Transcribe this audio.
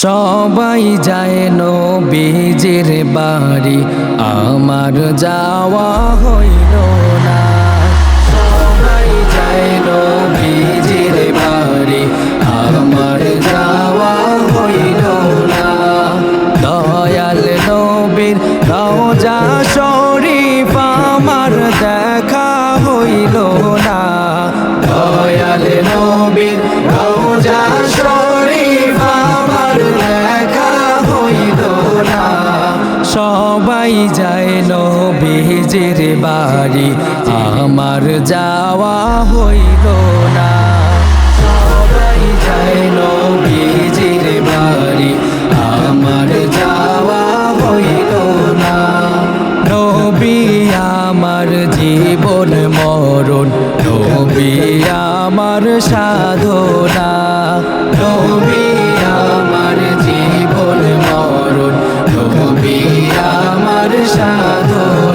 সবাই যায় নবীজির বাড়ি, আমার যাওয়া হইল না। সবাই যায় নবীজির বাড়ি, আমার যাওয়া হইল না। দয়াল নবীর রওজা শরীফ আমার দেখা হইল না। দয়াল নবীর রওজা শরীফ আমার দেখা হইল না। সবাই যায় নবীজির বাড়ি, আমার যাওয়া হইল না। সবাই যায় নবীজির বাড়ি, আমার যাওয়া হইল না। নবী আমার জীবন মরণ, নবী আমার সাধনা। নবী আমার জীবন মরণ, নবী আমার সাধনা।